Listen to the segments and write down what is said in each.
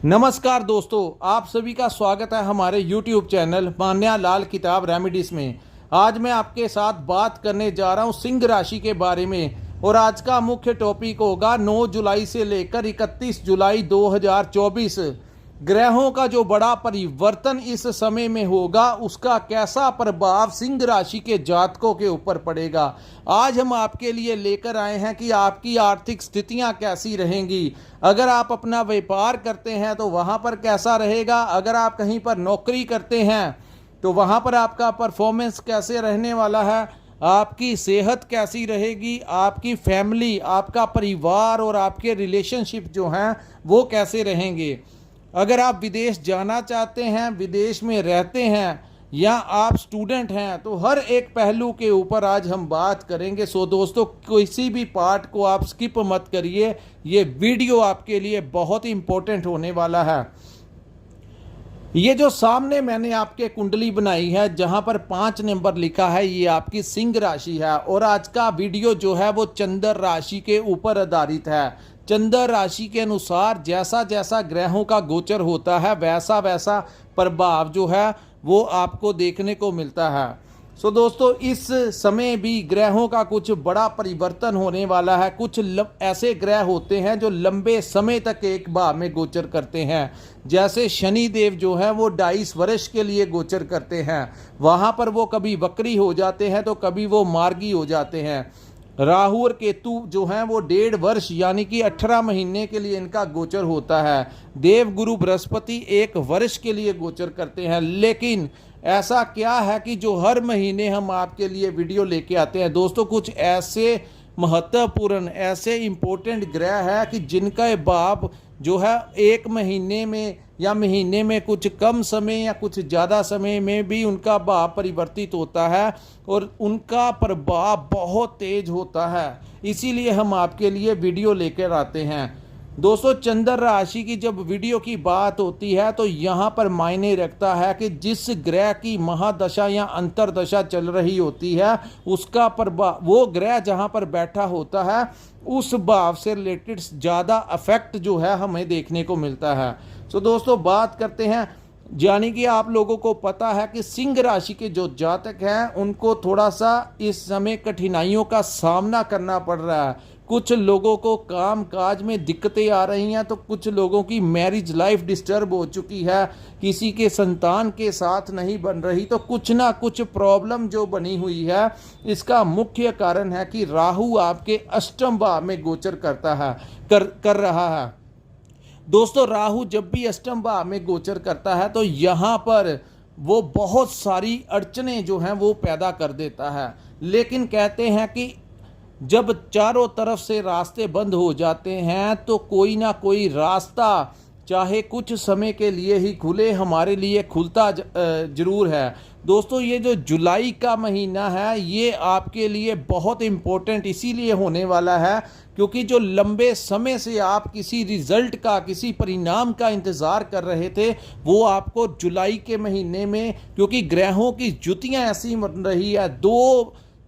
नमस्कार दोस्तों, आप सभी का स्वागत है हमारे YouTube चैनल मान्या लाल किताब रेमेडीज में। आज मैं आपके साथ बात करने जा रहा हूं सिंह राशि के बारे में और आज का मुख्य टॉपिक होगा 9 जुलाई से लेकर 31 जुलाई 2024 ग्रहों का जो बड़ा परिवर्तन इस समय में होगा उसका कैसा प्रभाव सिंह राशि के जातकों के ऊपर पड़ेगा। आज हम आपके लिए लेकर आए हैं कि आपकी आर्थिक स्थितियां कैसी रहेंगी। अगर आप अपना व्यापार करते हैं तो वहां पर कैसा रहेगा, अगर आप कहीं पर नौकरी करते हैं तो वहां पर आपका परफॉर्मेंस कैसे रहने वाला है, आपकी सेहत कैसी रहेगी, आपकी फैमिली, आपका परिवार और आपके रिलेशनशिप जो हैं वो कैसे रहेंगे। अगर आप विदेश जाना चाहते हैं, विदेश में रहते हैं या आप स्टूडेंट हैं तो हर एक पहलू के ऊपर आज हम बात करेंगे। सो दोस्तों, किसी भी पार्ट को आप स्किप मत करिए, ये वीडियो आपके लिए बहुत ही इंपॉर्टेंट होने वाला है। ये जो सामने मैंने आपके कुंडली बनाई है जहां पर 5 नंबर लिखा है, ये आपकी सिंह राशि है और आज का वीडियो जो है वो चंद्र राशि के ऊपर आधारित है। चंद्र राशि के अनुसार जैसा जैसा ग्रहों का गोचर होता है वैसा वैसा प्रभाव जो है वो आपको देखने को मिलता है। सो दोस्तों, इस समय भी ग्रहों का कुछ बड़ा परिवर्तन होने वाला है। कुछ ऐसे ग्रह होते हैं जो लंबे समय तक एक भाव में गोचर करते हैं। जैसे शनि देव जो है वो 22 वर्ष के लिए गोचर करते हैं, वहां पर वो कभी वक्री हो जाते हैं तो कभी वो मार्गी हो जाते हैं। राहु और केतु जो हैं वो 1.5 वर्ष यानी कि 18 महीने के लिए इनका गोचर होता है। देव गुरु बृहस्पति 1 वर्ष के लिए गोचर करते हैं। लेकिन ऐसा क्या है कि जो हर महीने हम आपके लिए वीडियो लेके आते हैं दोस्तों, कुछ ऐसे महत्वपूर्ण ऐसे इंपॉर्टेंट ग्रह है कि जिनका भाव जो है एक महीने में या महीने में कुछ कम समय या कुछ ज़्यादा समय में भी उनका भाव परिवर्तित होता है और उनका प्रभाव बहुत तेज होता है। इसीलिए हम आपके लिए वीडियो लेकर आते हैं। दोस्तों, चंद्र राशि की जब वीडियो की बात होती है तो यहाँ पर मायने रखता है कि जिस ग्रह की महादशा या अंतरदशा चल रही होती है उसका प्रभाव वो ग्रह जहाँ पर बैठा होता है उस भाव से रिलेटेड ज़्यादा अफेक्ट जो है हमें देखने को मिलता है। तो दोस्तों, बात करते हैं, यानी कि आप लोगों को पता है कि सिंह राशि के जो जातक हैं उनको थोड़ा सा इस समय कठिनाइयों का सामना करना पड़ रहा है। कुछ लोगों को काम काज में दिक्कतें आ रही हैं तो कुछ लोगों की मैरिज लाइफ डिस्टर्ब हो चुकी है, किसी के संतान के साथ नहीं बन रही, तो कुछ ना कुछ प्रॉब्लम जो बनी हुई है इसका मुख्य कारण है कि राहु आपके अष्टम भाव में गोचर करता है कर रहा है। दोस्तों, राहु जब भी अष्टम भाव में गोचर करता है तो यहाँ पर वो बहुत सारी अड़चनें जो हैं वो पैदा कर देता है। लेकिन कहते हैं कि जब चारों तरफ से रास्ते बंद हो जाते हैं तो कोई ना कोई रास्ता चाहे कुछ समय के लिए ही खुले, हमारे लिए खुलता जरूर है। दोस्तों, ये जो जुलाई का महीना है ये आपके लिए बहुत इम्पोर्टेंट इसीलिए होने वाला है क्योंकि जो लंबे समय से आप किसी रिजल्ट का, किसी परिणाम का इंतज़ार कर रहे थे वो आपको जुलाई के महीने में, क्योंकि ग्रहों की युतियाँ ऐसी बन रही है,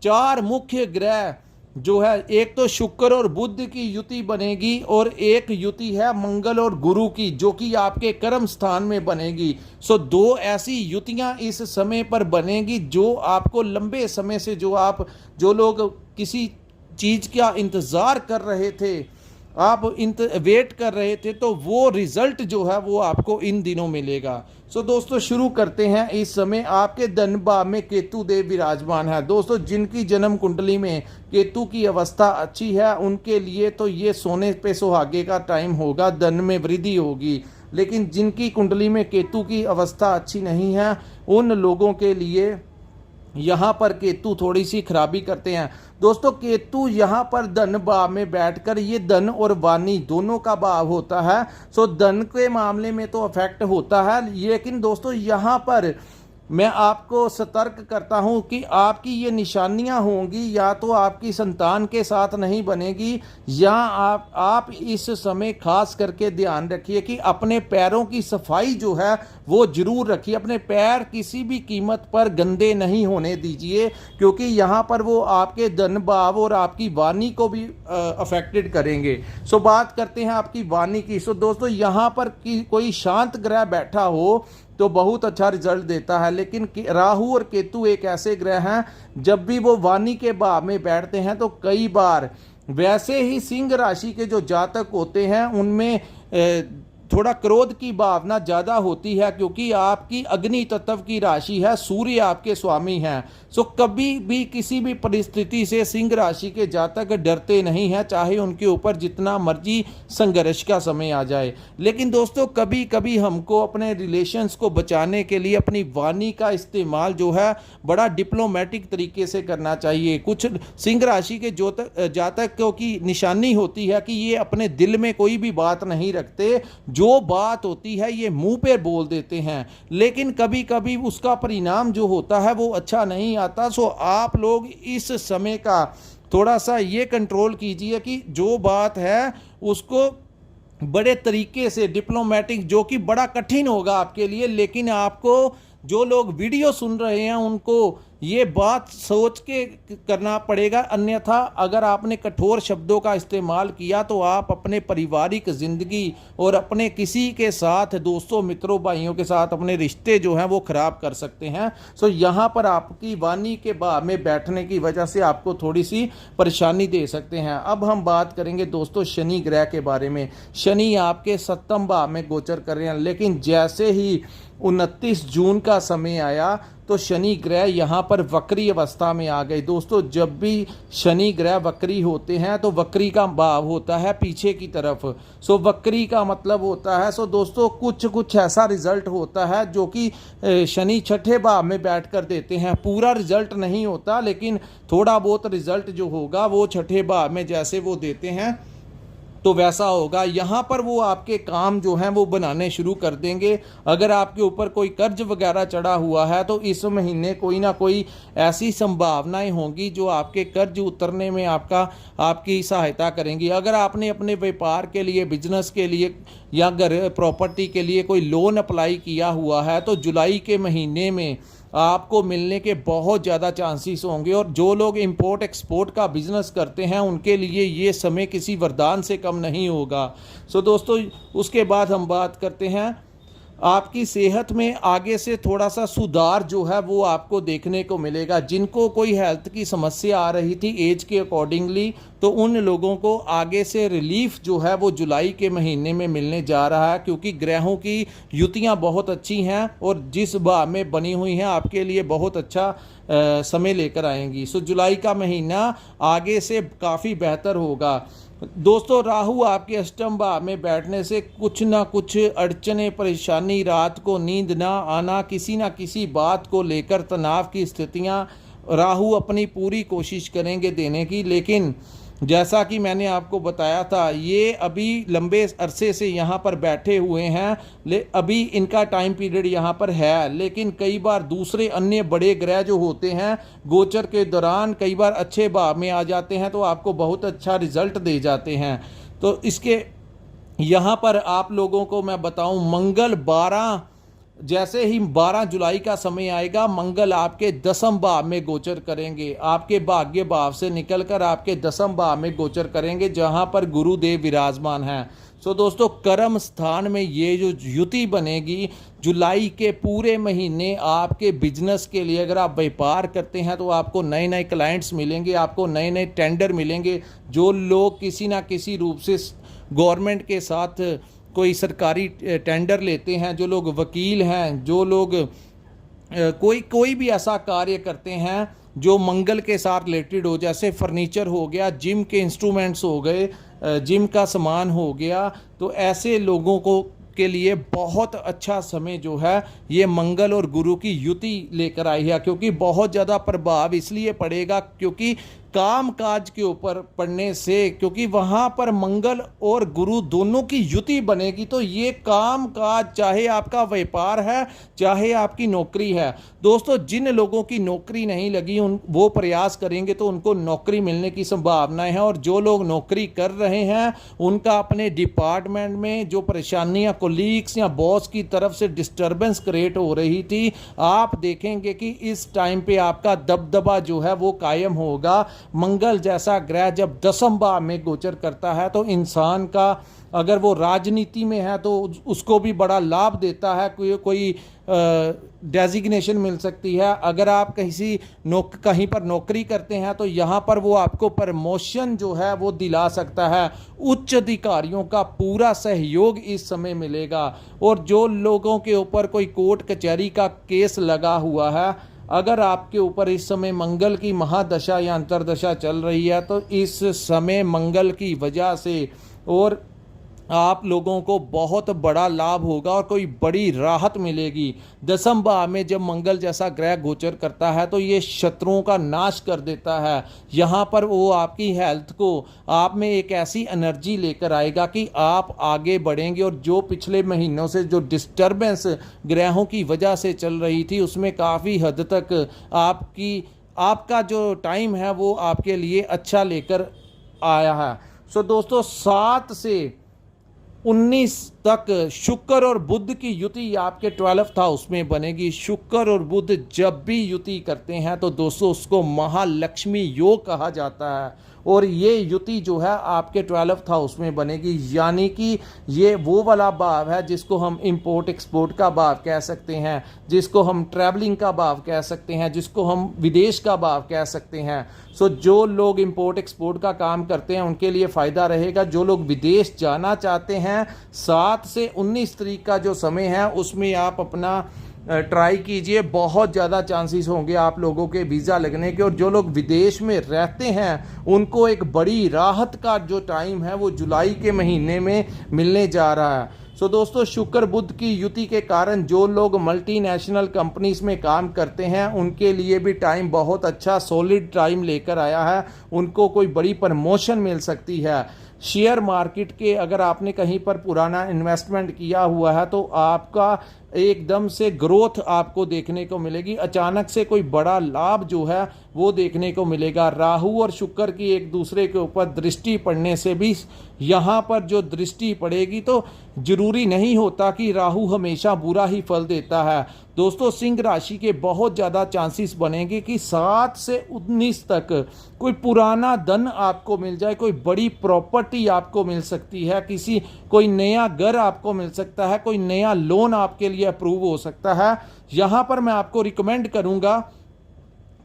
4 मुख्य ग्रह जो है, एक तो शुक्र और बुध की युति बनेगी और एक युति है मंगल और गुरु की जो कि आपके कर्म स्थान में बनेगी। सो 2 ऐसी युतियां इस समय पर बनेगी जो आपको लंबे समय से जो लोग किसी चीज़ का इंतज़ार कर रहे थे, आप वेट कर रहे थे, तो वो रिजल्ट जो है वो आपको इन दिनों मिलेगा। सो दोस्तों, शुरू करते हैं। इस समय आपके धन भाव में केतु देव विराजमान है। दोस्तों, जिनकी जन्म कुंडली में केतु की अवस्था अच्छी है उनके लिए तो ये सोने पे सुहागे का टाइम होगा, धन में वृद्धि होगी। लेकिन जिनकी कुंडली में केतु की अवस्था अच्छी नहीं है उन लोगों के लिए यहाँ पर केतु थोड़ी सी खराबी करते हैं। दोस्तों, केतु यहाँ पर धन भाव में बैठकर, ये धन और वाणी दोनों का भाव होता है। सो धन के मामले में तो अफेक्ट होता है, लेकिन दोस्तों यहाँ पर मैं आपको सतर्क करता हूं कि आपकी ये निशानियां होंगी, या तो आपकी संतान के साथ नहीं बनेगी, या आप इस समय खास करके ध्यान रखिए कि अपने पैरों की सफाई जो है वो जरूर रखिए। अपने पैर किसी भी कीमत पर गंदे नहीं होने दीजिए, क्योंकि यहाँ पर वो आपके धन भाव और आपकी वाणी को भी अफेक्टेड करेंगे। सो बात करते हैं आपकी वाणी की। सो दोस्तों, यहाँ पर कोई शांत ग्रह बैठा हो तो बहुत अच्छा रिजल्ट देता है, लेकिन राहु और केतु एक ऐसे ग्रह हैं, जब भी वो वाणी के भाव में बैठते हैं तो कई बार, वैसे ही सिंह राशि के जो जातक होते हैं उनमें थोड़ा क्रोध की भावना ज़्यादा होती है, क्योंकि आपकी अग्नि तत्व की राशि है, सूर्य आपके स्वामी हैं। सो कभी भी किसी भी परिस्थिति से सिंह राशि के जातक डरते नहीं हैं, चाहे उनके ऊपर जितना मर्जी संघर्ष का समय आ जाए। लेकिन दोस्तों, कभी कभी हमको अपने रिलेशंस को बचाने के लिए अपनी वाणी का इस्तेमाल जो है बड़ा डिप्लोमेटिक तरीके से करना चाहिए। कुछ सिंह राशि के जातकों की निशानी होती है कि ये अपने दिल में कोई भी बात नहीं रखते, जो बात होती है ये मुंह पे बोल देते हैं, लेकिन कभी कभी उसका परिणाम जो होता है वो अच्छा नहीं आता। सो आप लोग इस समय का थोड़ा सा ये कंट्रोल कीजिए कि जो बात है उसको बड़े तरीके से डिप्लोमेटिक, जो कि बड़ा कठिन होगा आपके लिए, लेकिन आपको जो लोग वीडियो सुन रहे हैं उनको ये बात सोच के करना पड़ेगा। अन्यथा अगर आपने कठोर शब्दों का इस्तेमाल किया तो आप अपने पारिवारिक ज़िंदगी और अपने किसी के साथ, दोस्तों मित्रों भाइयों के साथ अपने रिश्ते जो हैं वो ख़राब कर सकते हैं। सो यहाँ पर आपकी वाणी के भाव में बैठने की वजह से आपको थोड़ी सी परेशानी दे सकते हैं। अब हम बात करेंगे दोस्तों शनि ग्रह के बारे में। शनि आपके 7वें भाव में गोचर कर रहे हैं, लेकिन जैसे ही 29 जून का समय आया तो शनि ग्रह यहाँ पर वक्री अवस्था में आ गए। दोस्तों, जब भी शनि ग्रह वक्री होते हैं तो वक्री का भाव होता है पीछे की तरफ। सो वक्री का मतलब होता है, सो दोस्तों कुछ ऐसा रिजल्ट होता है जो कि शनि 6ठे भाव में बैठ कर देते हैं। पूरा रिजल्ट नहीं होता, लेकिन थोड़ा बहुत रिजल्ट जो होगा वो 6ठे भाव में जैसे वो देते हैं तो वैसा होगा। यहाँ पर वो आपके काम जो हैं वो बनाने शुरू कर देंगे। अगर आपके ऊपर कोई कर्ज वगैरह चढ़ा हुआ है तो इस महीने कोई ना कोई ऐसी संभावनाएं होंगी जो आपके कर्ज उतरने में आपकी सहायता करेंगी। अगर आपने अपने व्यापार के लिए, बिजनेस के लिए या घर प्रॉपर्टी के लिए कोई लोन अप्लाई किया हुआ है तो जुलाई के महीने में आपको मिलने के बहुत ज़्यादा चांसेस होंगे। और जो लोग इंपोर्ट एक्सपोर्ट का बिजनेस करते हैं उनके लिए ये समय किसी वरदान से कम नहीं होगा। सो दोस्तों, उसके बाद हम बात करते हैं आपकी सेहत में आगे से थोड़ा सा सुधार जो है वो आपको देखने को मिलेगा। जिनको कोई हेल्थ की समस्या आ रही थी एज के अकॉर्डिंगली, तो उन लोगों को आगे से रिलीफ जो है वो जुलाई के महीने में मिलने जा रहा है, क्योंकि ग्रहों की युतियां बहुत अच्छी हैं और जिस भाव में बनी हुई हैं आपके लिए बहुत अच्छा समय लेकर आएंगी। सो जुलाई का महीना आगे से काफ़ी बेहतर होगा। दोस्तों, राहु आपके 8वें भाव में बैठने से कुछ ना कुछ अड़चने, परेशानी, रात को नींद ना आना, किसी ना किसी बात को लेकर तनाव की स्थितियां राहु अपनी पूरी कोशिश करेंगे देने की। लेकिन जैसा कि मैंने आपको बताया था, ये अभी लंबे अरसे से यहाँ पर बैठे हुए हैं, अभी इनका टाइम पीरियड यहाँ पर है, लेकिन कई बार दूसरे अन्य बड़े ग्रह जो होते हैं गोचर के दौरान कई बार अच्छे भाव में आ जाते हैं तो आपको बहुत अच्छा रिजल्ट दे जाते हैं। तो इसके यहाँ पर आप लोगों को मैं बताऊँ, मंगल 12 जैसे ही 12 जुलाई का समय आएगा, मंगल आपके 10वें भाव में गोचर करेंगे। आपके भाग्य भाव से निकलकर आपके 10वें भाव में गोचर करेंगे, जहां पर गुरुदेव विराजमान हैं। सो दोस्तों, कर्म स्थान में ये जो युति बनेगी जुलाई के पूरे महीने आपके बिजनेस के लिए, अगर आप व्यापार करते हैं तो आपको नए नए क्लाइंट्स मिलेंगे, आपको नए नए टेंडर मिलेंगे। जो लोग किसी ना किसी रूप से गवर्नमेंट के साथ कोई सरकारी टेंडर लेते हैं, जो लोग वकील हैं, जो लोग कोई भी ऐसा कार्य करते हैं जो मंगल के साथ रिलेटेड हो, जैसे फर्नीचर हो गया, जिम के इंस्ट्रूमेंट्स हो गए, जिम का सामान हो गया, तो ऐसे लोगों को के लिए बहुत अच्छा समय जो है ये मंगल और गुरु की युति लेकर आई है। क्योंकि बहुत ज़्यादा प्रभाव इसलिए पड़ेगा क्योंकि काम काज के ऊपर पड़ने से, क्योंकि वहाँ पर मंगल और गुरु दोनों की युति बनेगी, तो ये काम काज, चाहे आपका व्यापार है चाहे आपकी नौकरी है। दोस्तों, जिन लोगों की नौकरी नहीं लगी वो प्रयास करेंगे तो उनको नौकरी मिलने की संभावनाएं हैं, और जो लोग नौकरी कर रहे हैं उनका अपने डिपार्टमेंट में जो परेशानियां कोलीग्स या बॉस की तरफ से डिस्टर्बेंस क्रिएट हो रही थी, आप देखेंगे कि इस टाइम पे आपका दबदबा जो है वो कायम होगा। मंगल जैसा ग्रह जब 10वें भाव में गोचर करता है तो इंसान का, अगर वो राजनीति में है तो उसको भी बड़ा लाभ देता है, कोई डेजिग्नेशन मिल सकती है। अगर आप कहीं पर नौकरी करते हैं तो यहाँ पर वो आपको प्रमोशन जो है वो दिला सकता है। उच्च अधिकारियों का पूरा सहयोग इस समय मिलेगा। और जो लोगों के ऊपर कोई कोर्ट कचहरी का केस लगा हुआ है, अगर आपके ऊपर इस समय मंगल की महादशा या अंतरदशा चल रही है तो इस समय मंगल की वजह से और आप लोगों को बहुत बड़ा लाभ होगा और कोई बड़ी राहत मिलेगी। 10वें भाव में जब मंगल जैसा ग्रह गोचर करता है तो ये शत्रुओं का नाश कर देता है। यहाँ पर वो आपकी हेल्थ को, आप में एक ऐसी एनर्जी लेकर आएगा कि आप आगे बढ़ेंगे। और जो पिछले महीनों से जो डिस्टर्बेंस ग्रहों की वजह से चल रही थी उसमें काफ़ी हद तक आपका जो टाइम है वो आपके लिए अच्छा लेकर आया है। सो दोस्तों, 7 से 19 तक शुक्र और बुध की युति आपके 12th हाउस में बनेगी। शुक्र और बुध जब भी युति करते हैं तो दोस्तों उसको महालक्ष्मी योग कहा जाता है। और ये युति जो है आपके 12th हाउस में बनेगी, यानी कि ये वो वाला भाव है जिसको हम इंपोर्ट एक्सपोर्ट का भाव कह सकते हैं, जिसको हम ट्रैवलिंग का भाव कह सकते हैं, जिसको हम विदेश का भाव कह सकते हैं। सो जो लोग इंपोर्ट एक्सपोर्ट का काम करते हैं उनके लिए फ़ायदा रहेगा। जो लोग विदेश जाना चाहते हैं, 7 से 19 तारीख का जो समय है उसमें आप अपना ट्राई कीजिए। बहुत ज़्यादा चांसेस होंगे आप लोगों के वीज़ा लगने के। और जो लोग विदेश में रहते हैं उनको एक बड़ी राहत का जो टाइम है वो जुलाई के महीने में मिलने जा रहा है। सो दोस्तों, शुक्र बुध की युति के कारण जो लोग मल्टीनेशनल कंपनीज में काम करते हैं उनके लिए भी टाइम बहुत अच्छा सॉलिड टाइम लेकर आया है। उनको कोई बड़ी प्रमोशन मिल सकती है। शेयर मार्केट के अगर आपने कहीं पर पुराना इन्वेस्टमेंट किया हुआ है तो आपका एकदम से ग्रोथ आपको देखने को मिलेगी। अचानक से कोई बड़ा लाभ जो है वो देखने को मिलेगा। राहु और शुक्र की एक दूसरे के ऊपर दृष्टि पड़ने से भी यहाँ पर जो दृष्टि पड़ेगी तो जरूरी नहीं होता कि राहु हमेशा बुरा ही फल देता है। दोस्तों, सिंह राशि के बहुत ज़्यादा चांसेस बनेंगे कि 7 से 19 तक कोई पुराना धन आपको मिल जाए, कोई बड़ी प्रॉपर्टी आपको मिल सकती है, कोई नया घर आपको मिल सकता है, कोई नया लोन आपके लिए अप्रूव हो सकता है। यहाँ पर मैं आपको रिकमेंड करूँगा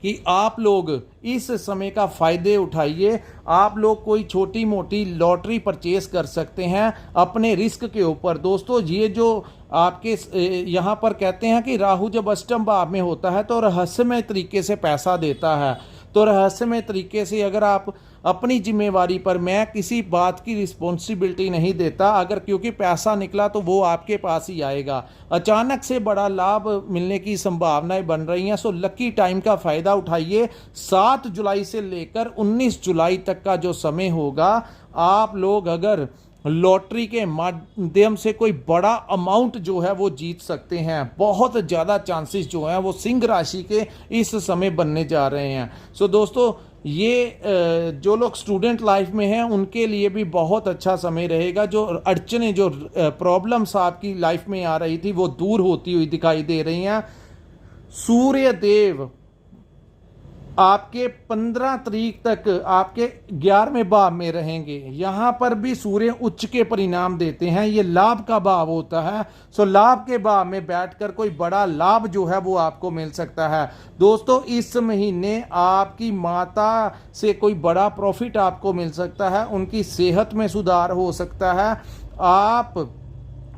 कि आप लोग इस समय का फ़ायदे उठाइए। आप लोग कोई छोटी मोटी लॉटरी परचेस कर सकते हैं अपने रिस्क के ऊपर। दोस्तों, ये जो आपके यहाँ पर कहते हैं कि राहु जब अष्टम भाव में होता है तो रहस्यमय तरीके से पैसा देता है। तो रहस्यमय तरीके से अगर आप अपनी जिम्मेवारी पर, मैं किसी बात की रिस्पॉन्सिबिलिटी नहीं देता, अगर क्योंकि पैसा निकला तो वो आपके पास ही आएगा। अचानक से बड़ा लाभ मिलने की संभावनाएं बन रही हैं। सो लकी टाइम का फ़ायदा उठाइए। 7 जुलाई से लेकर 19 जुलाई तक का जो समय होगा, आप लोग अगर लॉटरी के माध्यम से कोई बड़ा अमाउंट जो है वो जीत सकते हैं। बहुत ज़्यादा चांसेस जो हैं वो सिंह राशि के इस समय बनने जा रहे हैं। सो दोस्तों, ये जो लोग स्टूडेंट लाइफ में हैं उनके लिए भी बहुत अच्छा समय रहेगा। जो अड़चने, जो प्रॉब्लम्स आपकी लाइफ में आ रही थी वो दूर होती हुई दिखाई दे रही हैं। सूर्य देव आपके 15 तारीख तक आपके 11वें भाव में रहेंगे। यहाँ पर भी सूर्य उच्च के परिणाम देते हैं। ये लाभ का भाव होता है। सो लाभ के भाव में बैठकर कोई बड़ा लाभ जो है वो आपको मिल सकता है। दोस्तों, इस महीने आपकी माता से कोई बड़ा प्रॉफिट आपको मिल सकता है। उनकी सेहत में सुधार हो सकता है। आप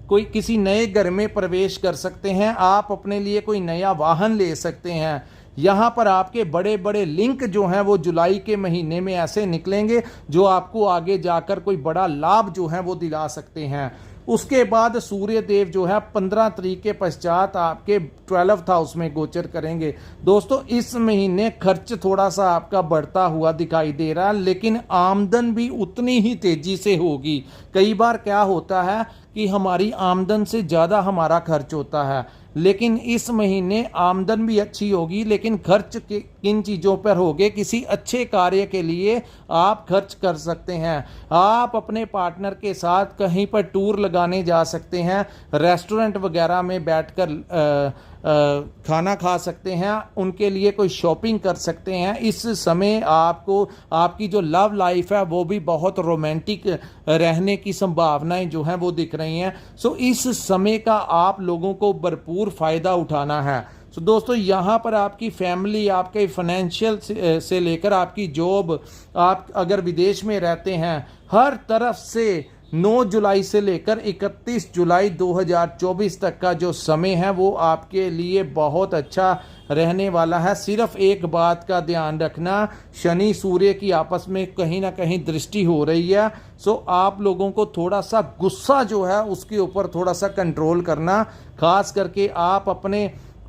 कोई किसी नए घर में प्रवेश कर सकते हैं। आप अपने लिए कोई नया वाहन ले सकते हैं। यहाँ पर आपके बड़े बड़े लिंक जो हैं वो जुलाई के महीने में ऐसे निकलेंगे जो आपको आगे जाकर कोई बड़ा लाभ जो है वो दिला सकते हैं। उसके बाद सूर्य देव जो है 15 तारीख के पश्चात आपके 12th हाउस में गोचर करेंगे। दोस्तों इस महीने खर्च थोड़ा सा आपका बढ़ता हुआ दिखाई दे रहा है, लेकिन आमदन भी उतनी ही तेजी से होगी। कई बार क्या होता है कि हमारी आमदन से ज़्यादा हमारा खर्च होता है, लेकिन इस महीने आमदन भी अच्छी होगी, लेकिन खर्च किन चीज़ों पर होगे? किसी अच्छे कार्य के लिए आप खर्च कर सकते हैं। आप अपने पार्टनर के साथ कहीं पर टूर लगाने जा सकते हैं, रेस्टोरेंट वगैरह में बैठकर खाना खा सकते हैं, उनके लिए कोई शॉपिंग कर सकते हैं। इस समय आपको आपकी जो लव लाइफ है वो भी बहुत रोमांटिक रहने की संभावनाएं जो हैं वो दिख रही हैं। सो इस समय का आप लोगों को भरपूर फ़ायदा उठाना है। सो दोस्तों यहाँ पर आपकी फैमिली, आपके फाइनेंशियल से लेकर आपकी जॉब, आप अगर विदेश में रहते हैं, हर तरफ से 9 जुलाई से लेकर 31 जुलाई 2024 तक का जो समय है वो आपके लिए बहुत अच्छा रहने वाला है। सिर्फ एक बात का ध्यान रखना, शनि सूर्य की आपस में कहीं ना कहीं दृष्टि हो रही है। सो आप लोगों को थोड़ा सा गुस्सा जो है उसके ऊपर थोड़ा सा कंट्रोल करना, खास करके आप अपने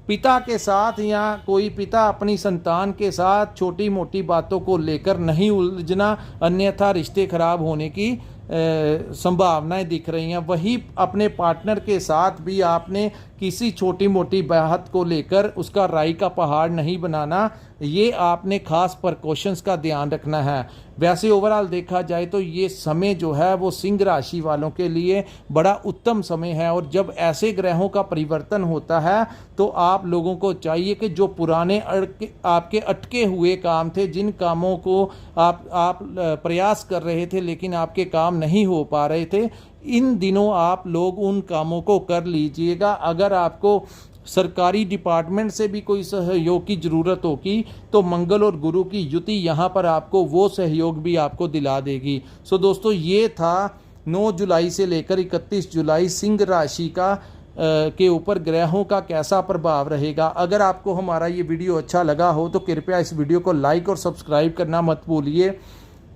पिता के साथ या कोई पिता अपनी संतान के साथ छोटी मोटी बातों को लेकर नहीं उलझना, अन्यथा रिश्ते खराब होने की संभावनाएं दिख रही हैं। वही अपने पार्टनर के साथ भी आपने किसी छोटी मोटी बात को लेकर उसका राई का पहाड़ नहीं बनाना, ये आपने खास प्रिकॉशंस का ध्यान रखना है। वैसे ओवरऑल देखा जाए तो ये समय जो है वो सिंह राशि वालों के लिए बड़ा उत्तम समय है, और जब ऐसे ग्रहों का परिवर्तन होता है तो आप लोगों को चाहिए कि जो पुराने आपके अटके हुए काम थे, जिन कामों को आप प्रयास कर रहे थे लेकिन आपके काम नहीं हो पा रहे थे, इन दिनों आप लोग उन कामों को कर लीजिएगा। अगर आपको सरकारी डिपार्टमेंट से भी कोई सहयोग की ज़रूरत होगी तो मंगल और गुरु की युति यहाँ पर आपको वो सहयोग भी आपको दिला देगी। सो दोस्तों ये था 9 जुलाई से लेकर 31 जुलाई सिंह राशि का के ऊपर ग्रहों का कैसा प्रभाव रहेगा। अगर आपको हमारा ये वीडियो अच्छा लगा हो तो कृपया इस वीडियो को लाइक और सब्सक्राइब करना मत भूलिए।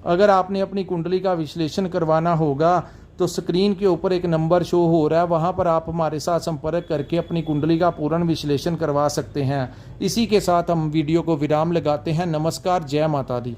अगर आपने अपनी कुंडली का विश्लेषण करवाना होगा तो स्क्रीन के ऊपर एक नंबर शो हो रहा है, वहां पर आप हमारे साथ संपर्क करके अपनी कुंडली का पूर्ण विश्लेषण करवा सकते हैं। इसी के साथ हम वीडियो को विराम लगाते हैं। नमस्कार, जय माता दी।